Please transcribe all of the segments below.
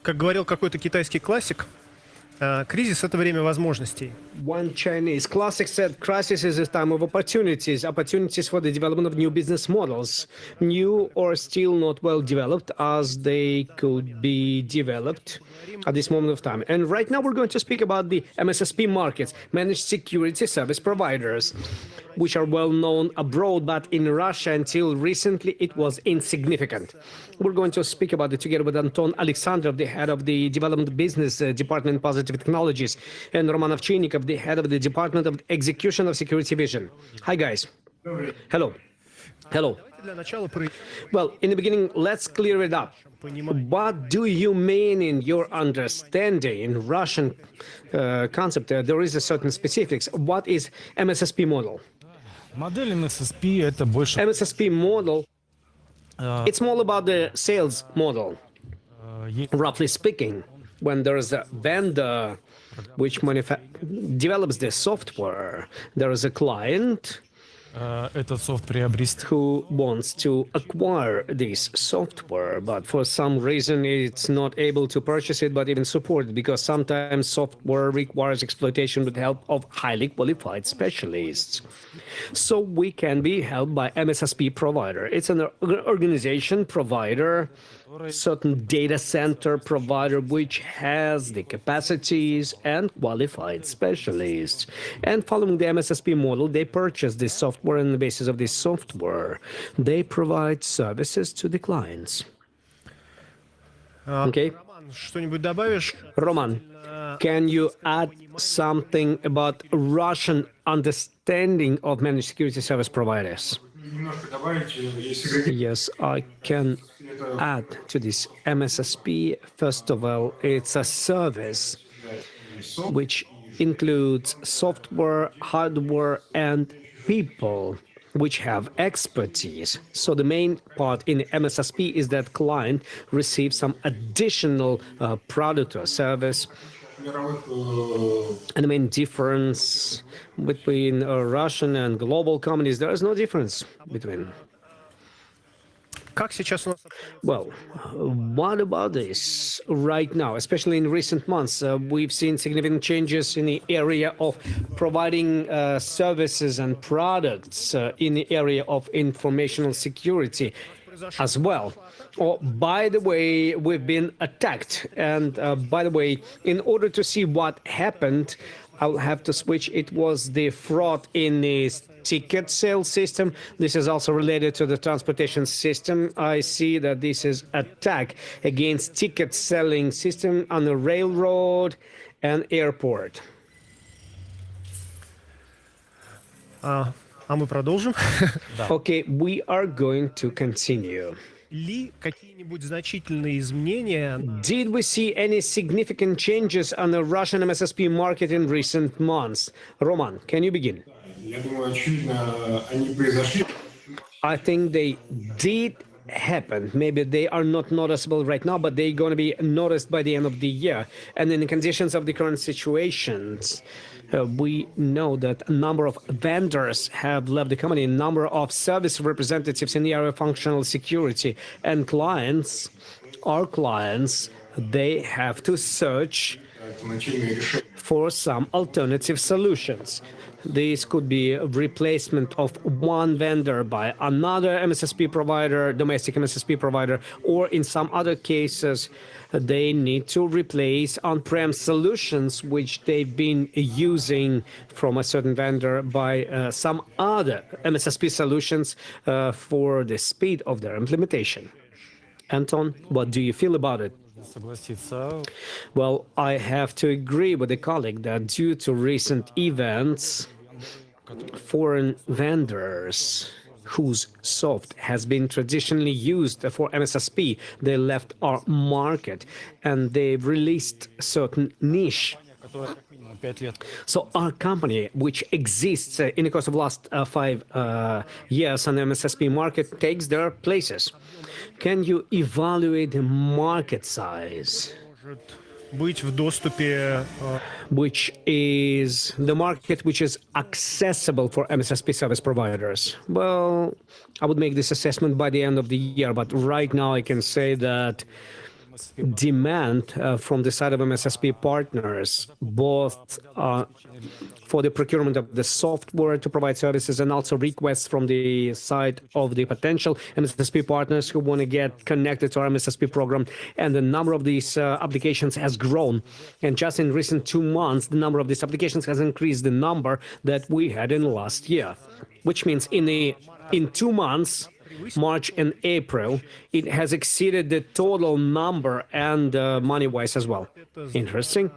Как говорил какой-то китайский классик, кризис — это время возможностей. One Chinese classic said, crisis is a time of opportunities, opportunities for the development of new business models, new or still not well developed as they could be developed at this moment of time. And right now we're going to speak about the MSSP markets, managed security service providers, which are well known abroad, but in Russia until recently it was insignificant. We're going to speak about it together with Anton Alexandrov, the head of the Development Business Department Positive Technologies, and Roman Ovchinnikov, the head of the Department of Execution of Security Vision. Hi, guys. Hello. Hello. Well, in the beginning, let's clear it up. What do you mean in your understanding in Russian concept? There is a certain specifics. What is MSSP model? Модель MSSP это больше MSSP model, it's more about the sales model. Roughly speaking, when there is a vendor which develops the software, there is a client этот софт приобрести. who wants to acquire this software, but for some reason it's not able to purchase it, but even support it, because sometimes software requires exploitation with the help of highly qualified specialists. So we can be helped by MSSP provider. It's an organization provider, certain data center provider which has the capacities and qualified specialists. And following the MSSP model, they purchase this software, and on the basis of this software, they provide services to the clients. Okay? Что-нибудь добавишь? Roman, can you add something about Russian understanding of managed security service providers? Yes, I can add to this. MSSP, first of all, it's a service which includes software, hardware, and people which have expertise. So the main part in MSSP is that client receives some additional product or service. And the main difference between Russian and global companies, there is no difference between. Как сейчас у нас? Well, what about this right now, especially in recent months? We've seen significant changes in the area of providing services and products in the area of informational security as well. Oh, by the way, we've been attacked. And by the way, in order to see what happened, I'll have to switch. It was the fraud in the ticket sales system. This is also related to the transportation system. I see that this is attack against ticket selling system on the railroad and airport. Мы продолжим. Okay, we are going to continue. Ли какие-нибудь значительные изменения? Did we see any significant changes on the Russian MSSP market in recent months? Roman, can you begin? Я думаю, очевидно, они произошли. I think they did happen. Maybe they are not noticeable right now, but they're going to be noticed by the end of the year. And in the conditions of the current situations, we know that a number of vendors have left the company, a number of service representatives in the area of functional security, and clients, our clients, they have to search for some alternative solutions. This could be a replacement of one vendor by another MSSP provider, domestic MSSP provider, or in some other cases, they need to replace on-prem solutions which they've been using from a certain vendor by some other MSSP solutions for the speed of their implementation. Anton, what do you feel about it? Well, I have to agree with the colleague that due to recent events, foreign vendors whose soft has been traditionally used for MSSP, they left our market and they've released certain niche. So our company, which exists in the course of last 5 years on the MSSP market, takes their places. Can you evaluate the market size? Быть в доступе, which is the market which is accessible for MSSP service providers? Well, I would make this assessment by the end of the year, but right now I can say that demand from the side of MSSP partners, both for the procurement of the software to provide services and also requests from the side of the potential MSSP partners who want to get connected to our MSSP program. And the number of these applications has grown. And just in recent 2 months, the number of these applications has increased the number that we had in last year, which means in 2 months, March and April, it has exceeded the total number and money-wise as well. Interesting.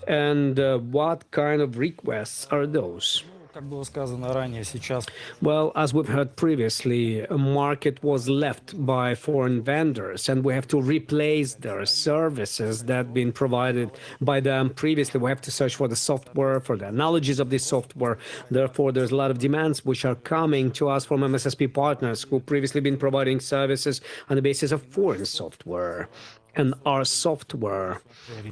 And what kind of requests are those? Как было сказано ранее, сейчас Well, as we've heard previously, a market was left by foreign vendors, and we have to replace their services that have been provided by them previously. We have to search for the software, for the analogies of this software. Therefore, there's a lot of demands which are coming to us from MSSP partners who previously been providing services on the basis of foreign software. And our software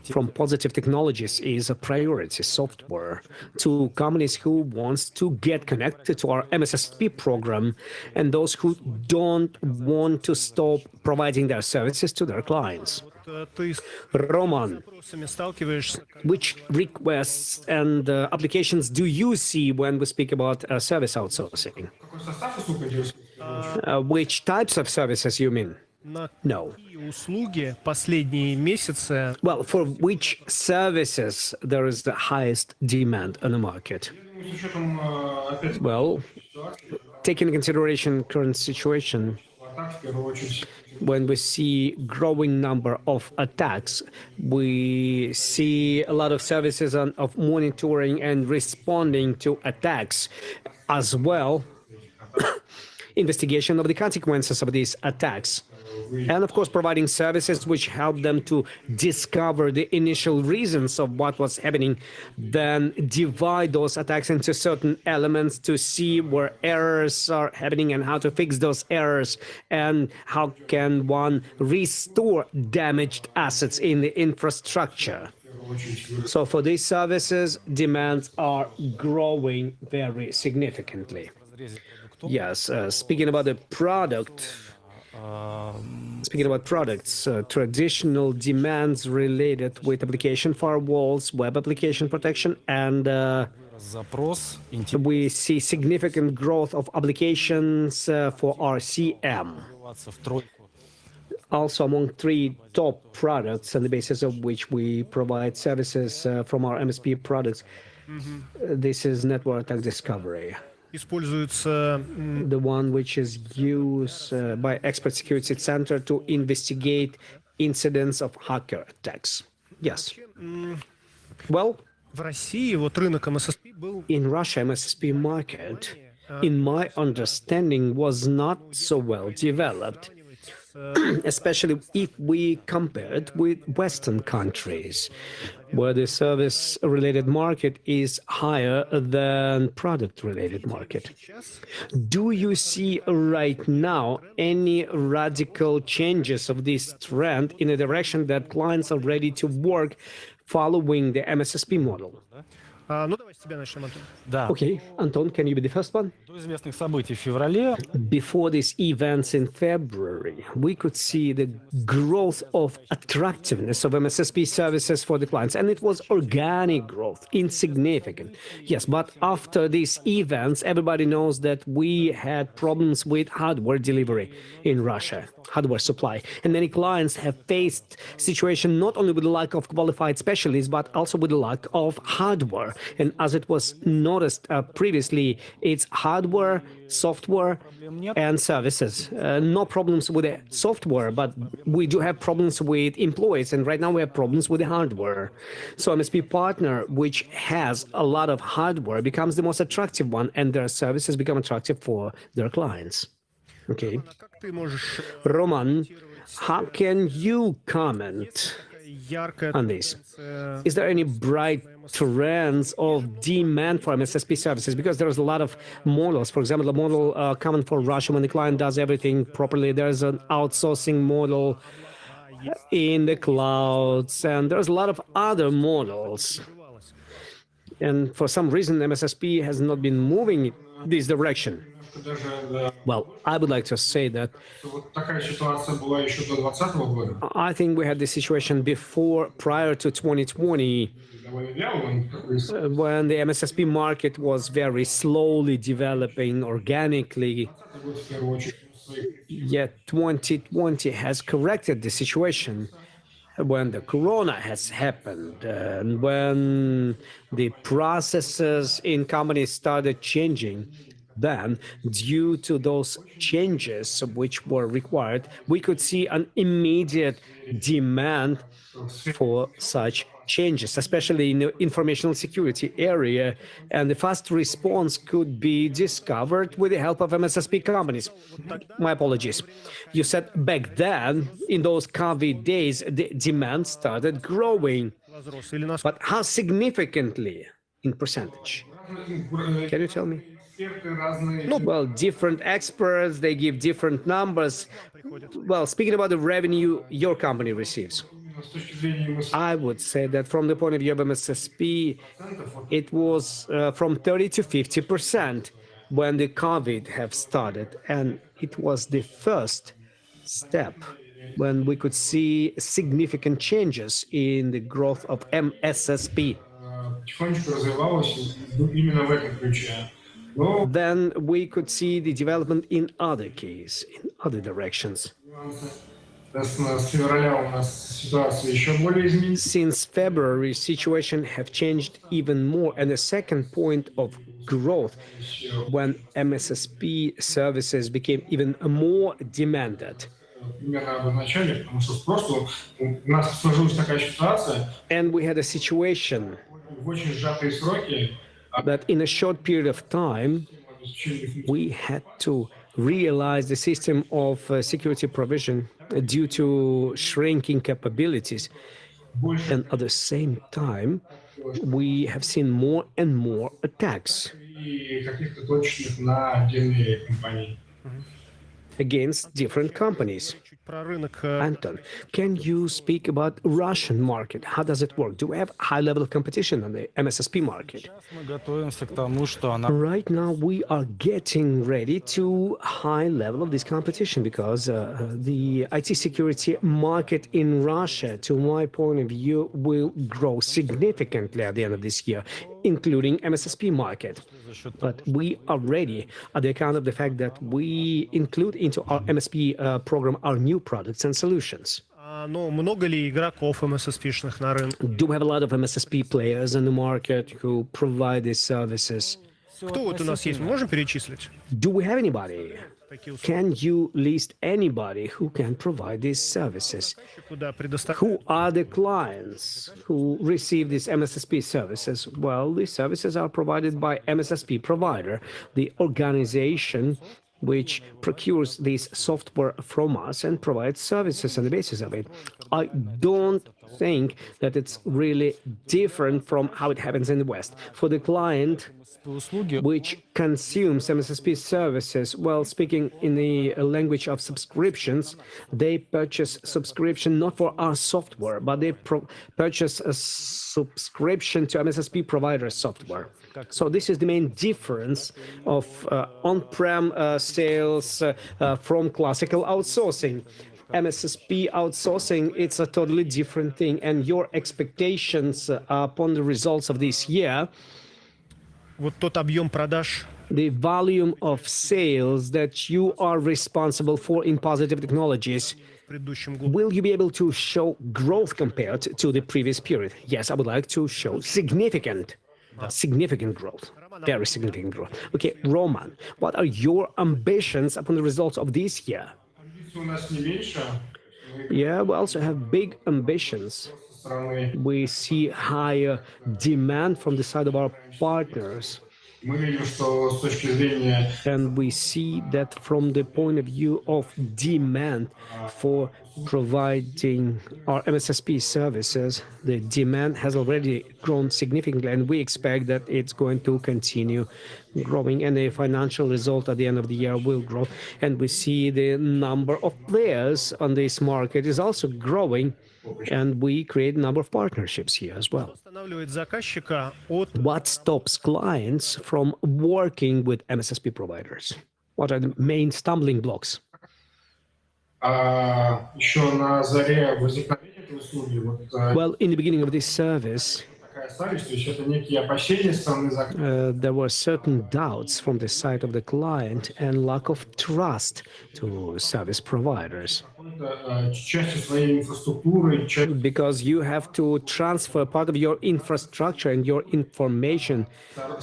from Positive Technologies is a priority software to companies who wants to get connected to our MSSP program and those who don't want to stop providing their services to their clients. Ты с Roman, вопросами сталкиваешься, which requests and applications do you see when we speak about service outsourcing? Какой состав услуг интересует? Which types of services you mean? на No. какие услуги последние месяцы Well, for which services there is the highest demand on the market? С учетом, опять, Well, ситуации, taking into consideration current situation, атак, в первую очередь, when we see growing number of attacks, we see a lot of services of monitoring and responding to attacks, as well investigation of the consequences of these attacks. And of course, providing services which help them to discover the initial reasons of what was happening, then divide those attacks into certain elements to see where errors are happening and how to fix those errors, and how can one restore damaged assets in the infrastructure. So for these services, demands are growing very significantly. Yes, speaking about the product, speaking about products, traditional demands related with application firewalls, web application protection, and запрос, we see significant growth of applications for RCM. интегрироваться в тройку. Also among 3 top products on the basis of which we provide services from our MSP products. This is network attack discovery, используются the one which is used by Expert Security Center to investigate incidents of hacker attacks. Yes. Well, в России, вот рынок МССП был in Russia, MSSP market, in my understanding, was not so well developed, especially if we compare it with Western countries, where the service-related market is higher than product-related market. Do you see right now any radical changes of this trend in a direction that clients are ready to work following the MSSP model? Ну, давай с тебя начнем, Антон. Да. Okay, Anton, can you be the first one? До известных событий в феврале Before these events in February, we could see the growth of attractiveness of MSSP services for the clients, and it was organic growth, insignificant. Yes, but after these events, everybody knows that we had problems with hardware delivery in Russia, hardware supply, and many clients have faced situation not only with the lack of qualified specialists, but also with the lack of hardware. And as it was noticed previously, it's hardware, software, and services. No problems with the software, but we do have problems with employees, and right now we have problems with the hardware. So MSP partner, which has a lot of hardware, becomes the most attractive one, and their services become attractive for their clients. Okay. Как ты можешь Roman, how can you comment яркая on this? тенденция Is there any bright trends of demand for MSSP services? Because there's a lot of models. For example, the model common for Russia when the client does everything properly. There's an outsourcing model in the clouds, and there's a lot of other models. And for some reason, MSSP has not been moving this direction. Даже, да, Well, I would like to say that вот такая ситуация была еще до 2020 года. I think we had this situation before, prior to 2020, Довольно вялым, такой when the MSSP market was very slowly developing organically. 2020 год в первую очередь. Своих Yet 2020 has corrected the situation when the corona has happened and when the processes in companies started changing. Then, due to those changes which were required, we could see an immediate demand for such changes, especially in the informational security area, and the fast response could be discovered with the help of MSSP companies. My apologies. You said back then, in those COVID days, the demand started growing, Возрос. Или but how significantly in percentage? Can you tell me? эксперты разные. Well, different experts, they give different numbers. Well, speaking about the revenue your company receives, Именно с точки зрения МС I would say that from the point of view of MSSP, it was from 30 to 50% when the COVID have started, and it was the first step when we could see significant changes in the growth of MSSP. потихонечку развивалось именно в этом ключе. Но Then we could see the development in other keys, in other directions. нюансы. Соответственно, с февраля у нас ситуация еще более изменилась. Since February, situation have changed even more, and the second point of growth when MSSP services became even more demanded. Примерно обозначали, потому что спрос у нас сложилась такая ситуация And we had a situation в очень сжатые сроки, that in a short period of time, we had to realize the system of security provision due to shrinking capabilities. And at the same time, we have seen more and more attacks и каких-то точных на отдельные компании. against different companies. чуть про рынок. Anton, can you speak about Russian market? How does it work? Do we have high level of competition on the MSSP market? Сейчас мы готовимся к тому, что она Right now, we are getting ready to high level of this competition because the IT security market in Russia, to my point of view, will grow significantly at the end of this year, including MSSP market. But we are ready at the account of the fact that we include into our MSP program our new products and solutions. Но много ли игроков MSSP-шных на рынке? Do we have a lot of MSSP players in the market who provide these services? Кто вот у нас есть? Мы можем перечислить? Do we have anybody? Такие услуги, Can you list anybody who can provide these services? куда предоставляют? Who are the clients who receive these MSSP services? Well, these services are provided by MSSP provider, the organization which procures this software from us and provides services on the basis of it. I don't think that it's really different from how it happens in the West. For the client услуги which consumes MSSP services, well, speaking in the language of subscriptions, they purchase subscription not for our software, but they purchase a subscription to MSSP provider software. So this is the main difference of on-prem sales from classical outsourcing. MSSP outsourcing, it's a totally different thing, and your expectations upon the results of this year, Вот тот объем продаж, the volume of sales that you are responsible for in positive technologies, в предыдущем году. will you be able to show growth compared to the previous period? Yes, I would like to show significant growth, very significant growth. Okay, Roman, what are your ambitions upon the results of this year? Амбиций у нас не меньше. Yeah, we also have big ambitions. Со стороны We see higher demand from the side of our partners. мы видим, что с точки зрения And we see that from the point of view of demand for providing our MSSP services, the demand has already grown significantly, and we expect that it's going to continue growing, and the financial result at the end of the year will grow. And we see the number of players on this market is also growing, and we create a number of partnerships here as well. Останавливает заказчика от What stops clients from working with MSSP providers? What are the main stumbling blocks? Еще на заре возникновения этой услуги Well, in the beginning of this service, такая остались, то есть это некие опасения со стороны заказчика. there were certain doubts from the side of the client and lack of trust to service providers. Частью своей инфраструктуры, Because you have to transfer part of your infrastructure and your information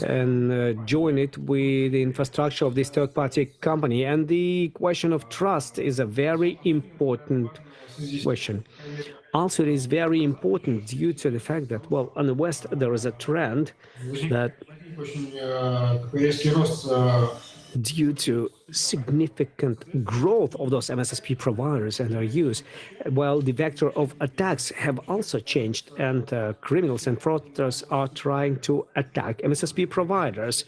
and join it with the infrastructure of this third-party company. And the question of trust is a very important question. Also, it is very important due to the fact that, well, in the West, there is a trend that очень такой резкий рост due to significant growth of those MSSP providers and their use, well, the vector of attacks have also changed, and criminals and fraudsters are trying to attack MSSP providers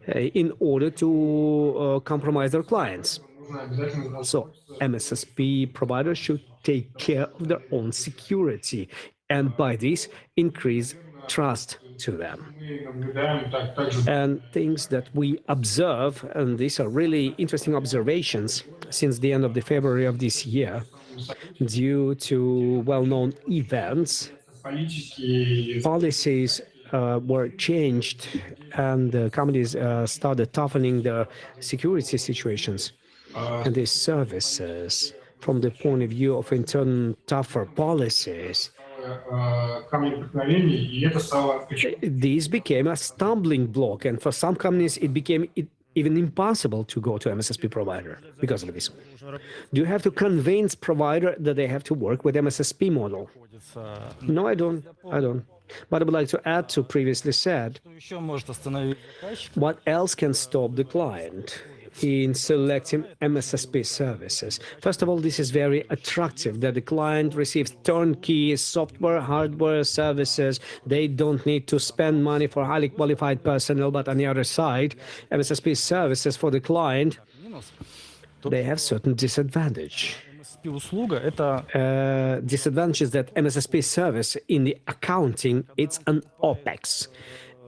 in order to compromise their clients. So MSSP providers should take care of their own security, and by this increase trust to them. мы наблюдаем также And things that we observe, and these are really interesting observations since the end of the February of this year, due to well-known events, политики, policies were changed, and the companies started toughening their security situations. And these services, from the point of view of internal tougher policies, камень преткновений, и это стало these became a stumbling block, and for some companies it became even impossible to go to MSSP provider because of this. Do you have to convince provider that they have to work with MSSP model? No, I don't. But I would like to add to previously said, Что еще может остановить заказчика? what else can stop the client in selecting MSSP services? First of all, this is very attractive that the client receives turnkey software, hardware services. They don't need to spend money for highly qualified personnel, but on the other side, MSSP services for the client, Минус. they have certain disadvantage. MSSP-услуга — это Disadvantage is that MSSP service in the accounting, it's an OPEX.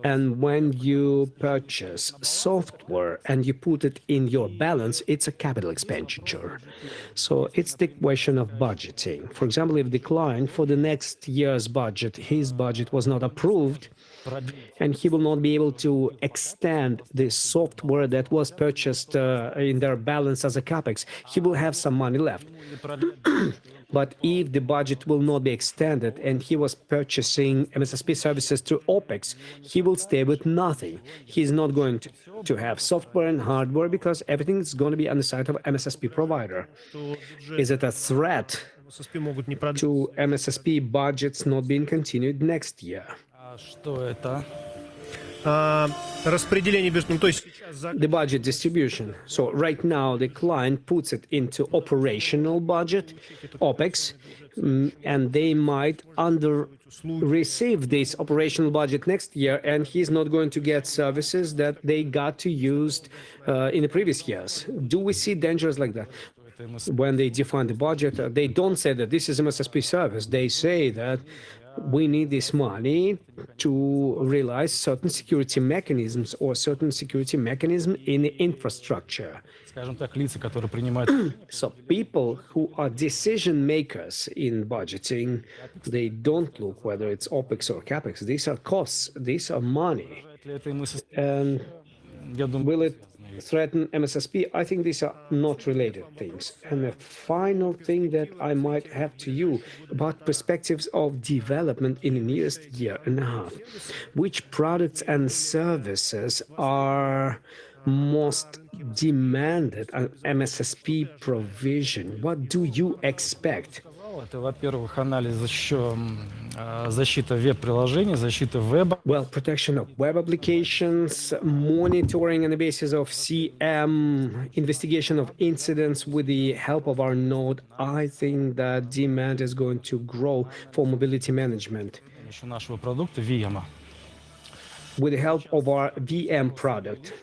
And when you purchase software and you put it in your balance, it's a capital expenditure. So it's the question of budgeting. For example, if the client for the next year's budget, his budget was not approved, and he will not be able to extend the software that was purchased in their balance as a capex, he will have some money left. But if the budget will not be extended and he was purchasing MSSP services through OPEX, he will stay with nothing. He's not going to have software and hardware because everything is going to be on the side of MSSP provider. Is it a threat MSSP могут не продлить. to MSSP budgets not being continued next year? А что это? Распределение бюджета, ну, то есть сейчас The budget distribution. So right now the client puts it into operational budget, OPEX, and they might receive this operational budget next year, and he's not going to get services that they got to use in the previous years. Do we see dangers like that? When they define the budget, they don't say that this is MSSP service. They say that we need this money to realize certain security mechanisms or certain security mechanism in the infrastructure. Скажем так, лица, которые принимают So people who are decision makers in budgeting, they don't look whether it's OPEX or CAPEX. These are costs, these are money. ли это MSSP. And Я думаю, will it threaten MSSP? I think these are not related things. And the final thing that I might have to you about perspectives of development in the nearest year and a half. Which products and services are most demanded on MSSP provision? What do you expect? это, во-первых, анализ защита веб-приложений, защита веба. Well, protection of web applications, monitoring on the basis of CM, investigation of incidents with the help of our node. I think that demand is going to grow for mobility management Еще нашего продукта VM. with the help of our VM product.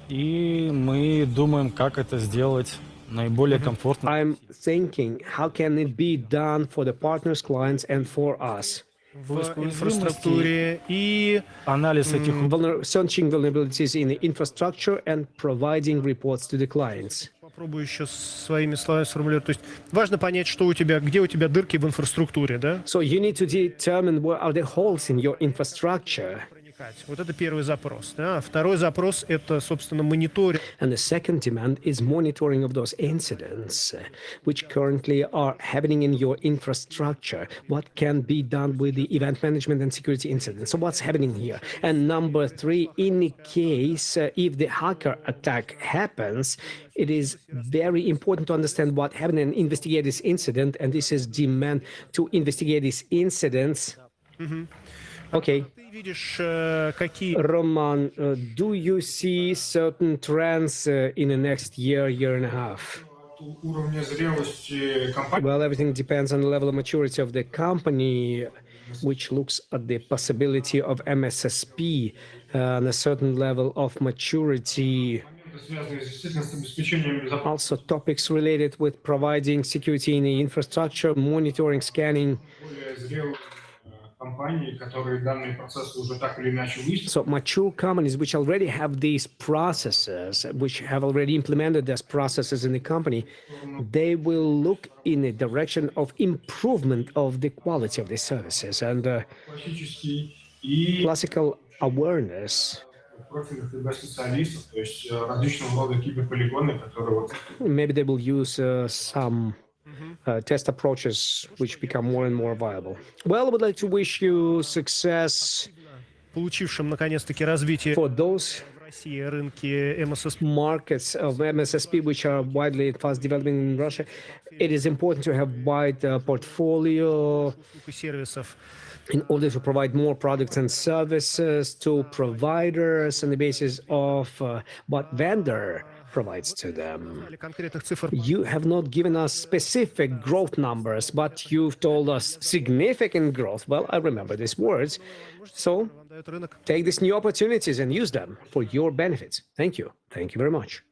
И мы думаем, как это сделать наиболее комфортно. I'm thinking, how can it be done for the partners, clients, and for us? в поиск уязвимостей, инфраструктуре и анализ этих searching vulnerabilities in the infrastructure and providing reports to the clients. попробую еще своими словами сформулировать. То есть важно понять, что у тебя, где у тебя дырки в инфраструктуре, да? So you need to determine where are the holes in your infrastructure. Вот это первый запрос. Да? Второй запрос — это, собственно, мониторинг. And the second demand is monitoring of those incidents which currently are happening in your infrastructure. What can be done with the event management and security incidents? So what's happening here? And number three, in the case if the hacker attack happens, it is very important to understand what happened and investigate this incident. And this is demand to investigate these incidents. Okay. Ты видишь, какие Roman, do you see certain trends in the next year, year and a half? Уровня зрелости компании. Well, everything depends on the level of maturity of the company, which looks at the possibility of MSSP and a certain level of maturity. Связанные, естественно, с обеспечением безопасности. Also, topics related with providing security in the infrastructure, monitoring, scanning. Более зрелые компании, которые данные процессы уже так или иначе выяснили. So mature companies which already have these processes, which have already implemented these processes in the company, they will look in a direction of improvement of the quality of the services and Классический и classical awareness. профильных ИБ-специалистов, то есть различного рода киберполигоны, которые вот Maybe they will use some test approaches which become more and more viable. Well, I would like to wish you success получившим наконец-таки развитие for those в России рынки MSSP. markets of MSSP which are widely and fast developing in Russia. It is important to have wide portfolio И сервисов. in order to provide more products and services to providers on the basis of what vendor provides to them. Или конкретных цифр. You have not given us specific growth numbers, but you've told us significant growth. Well, I remember these words. So Вам дает рынок. take these new opportunities and use them for your benefits. Thank you. Thank you very much.